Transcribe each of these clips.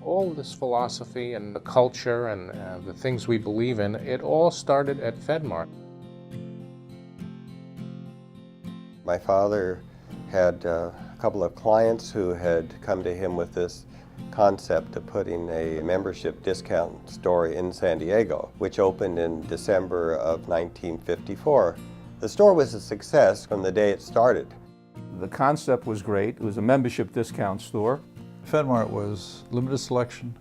All this philosophy and the culture and the things we believe in, it all started at FedMart. My father had a couple of clients who had come to him with this concept of putting a membership discount store in San Diego, which opened in December of 1954. The store was a success from the day it started. The concept was great. It was a membership discount store. FedMart was limited selection,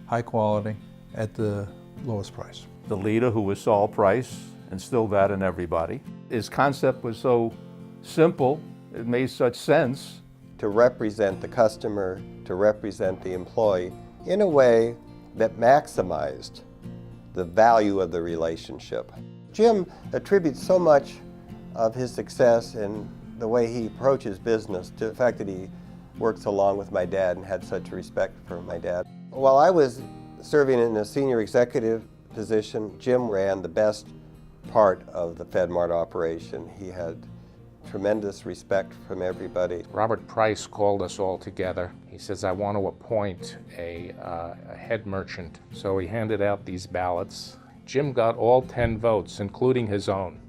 high quality, at the lowest price. The leader, who was Saul Price, instilled that in everybody. His concept was so simple, it made such sense. To represent the customer, to represent the employee in a way that maximized the value of the relationship. Jim attributes so much of his success and the way he approaches business to the fact that he works along with my dad and had such respect for my dad. While I was serving in a senior executive position, Jim ran the best part of the FedMart operation. He had tremendous respect from everybody. Robert Price called us all together. He says, I want to appoint a head merchant. So he handed out these ballots. Jim got all 10 votes, including his own,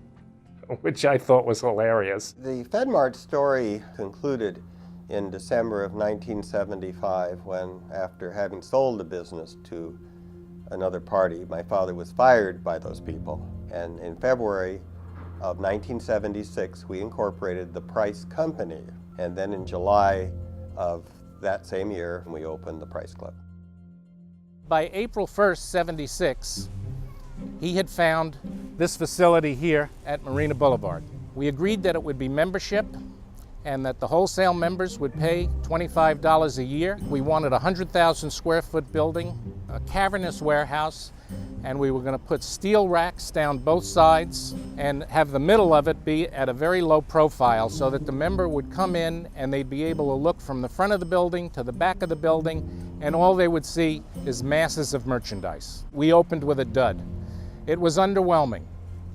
which I thought was hilarious. The FedMart story concluded in December of 1975 when, after having sold the business to another party, my father was fired by those people. And in February of 1976, we incorporated the Price Company. And then in July of that same year, we opened the Price Club. By April 1st, 76, he had found this facility here at Marina Boulevard. We agreed that it would be membership and that the wholesale members would pay $25 a year. We wanted a 100,000 square foot building, a cavernous warehouse, and we were going to put steel racks down both sides and have the middle of it be at a very low profile so that the member would come in and they'd be able to look from the front of the building to the back of the building, and all they would see is masses of merchandise. We opened with a dud. It was underwhelming.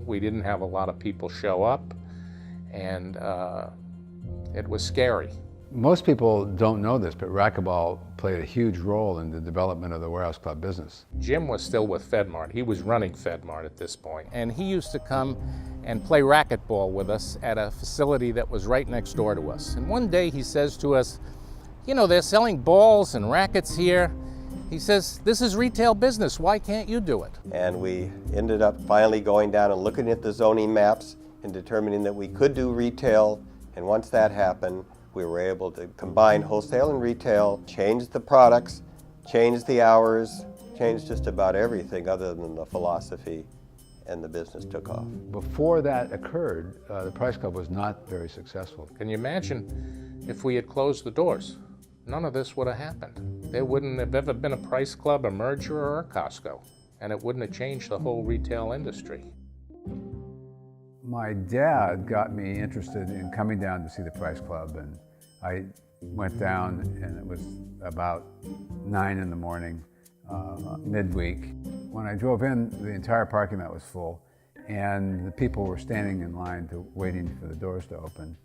We didn't have a lot of people show up, and it was scary. Most people don't know this, but racquetball played a huge role in the development of the warehouse club business. Jim was still with FedMart. He was running FedMart at this point. And he used to come and play racquetball with us at a facility that was right next door to us. And one day he says to us, you know, they're selling balls and rackets here. He says, this is retail business. Why can't you do it? And we ended up finally going down and looking at the zoning maps and determining that we could do retail. And once that happened, we were able to combine wholesale and retail, change the products, change the hours, change just about everything other than the philosophy, and the business took off. Before that occurred, the Price Club was not very successful. Can you imagine if we had closed the doors? None of this would have happened. There wouldn't have ever been a Price Club, a merger, or a Costco, and it wouldn't have changed the whole retail industry. My dad got me interested in coming down to see the Price Club, and I went down, and it was about 9 in the morning, midweek. When I drove in, the entire parking lot was full, and the people were standing in line waiting for the doors to open.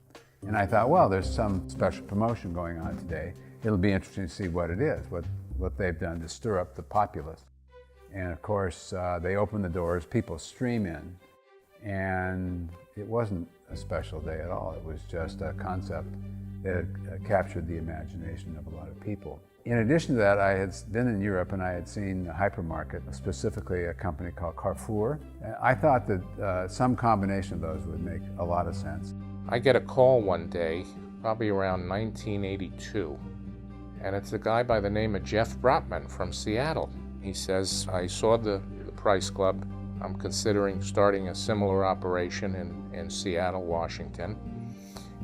And I thought, well, there's some special promotion going on today. It'll be interesting to see what it is, what they've done to stir up the populace. And of course, they open the doors, people stream in. And it wasn't a special day at all. It was just a concept that had captured the imagination of a lot of people. In addition to that, I had been in Europe and I had seen a hypermarket, specifically a company called Carrefour. I thought that some combination of those would make a lot of sense. I get a call one day, probably around 1982, and it's a guy by the name of Jeff Brotman from Seattle. He says, I saw the Price Club. I'm considering starting a similar operation in Seattle, Washington.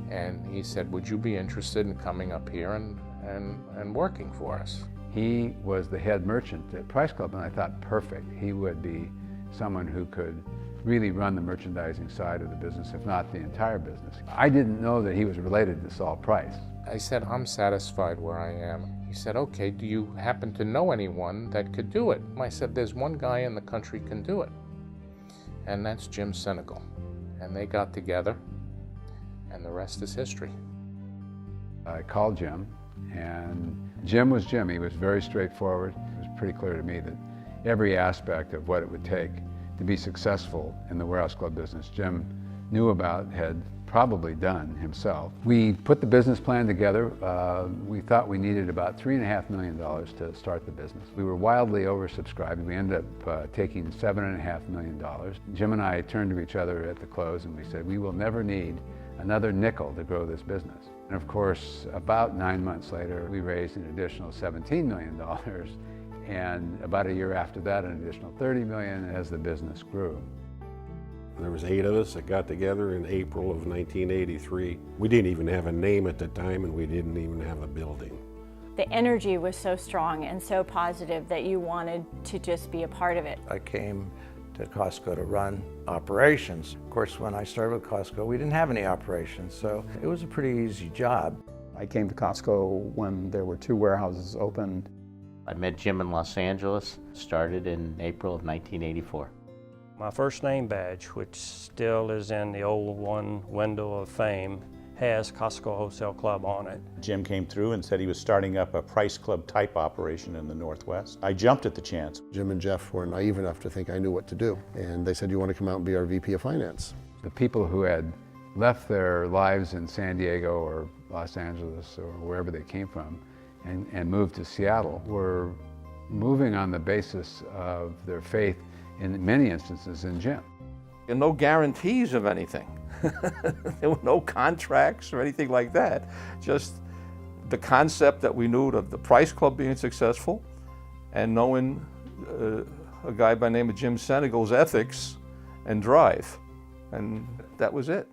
And he said, would you be interested in coming up here and working for us? He was the head merchant at Price Club, and I thought, perfect. He would be someone who could really run the merchandising side of the business, if not the entire business. I didn't know that he was related to Saul Price. I said, I'm satisfied where I am. He said, okay, do you happen to know anyone that could do it? I said, there's one guy in the country can do it, and that's Jim Sinegal. And they got together, and the rest is history. I called Jim And Jim was Jim. He was very straightforward. It was pretty clear to me that every aspect of what it would take to be successful in the warehouse club business, Jim knew about, had probably done himself. We put the business plan together. We thought we needed about $3.5 million to start the business. We were wildly oversubscribed. We ended up taking $7.5 million. Jim and I turned to each other at the close and we said, we will never need another nickel to grow this business. And of course, about 9 months later, we raised an additional $17 million. And about a year after that, an additional $30 million as the business grew. There was 8 of us that got together in April of 1983. We didn't even have a name at the time, and we didn't even have a building. The energy was so strong and so positive that you wanted to just be a part of it. I came to Costco to run operations. Of course, when I started with Costco, we didn't have any operations, so it was a pretty easy job. I came to Costco when there were 2 warehouses opened. I met Jim in Los Angeles, started in April of 1984. My first name badge, which still is in the old one window of fame, has Costco Wholesale Club on it. Jim came through and said he was starting up a Price Club type operation in the Northwest. I jumped at the chance. Jim and Jeff were naive enough to think I knew what to do, and they said, you want to come out and be our VP of Finance? The people who had left their lives in San Diego or Los Angeles or wherever they came from and moved to Seattle were moving on the basis of their faith, in many instances, in Jim. And no guarantees of anything. There were no contracts or anything like that. Just the concept that we knew of the Price Club being successful and knowing a guy by the name of Jim Senegal's ethics and drive. And that was it.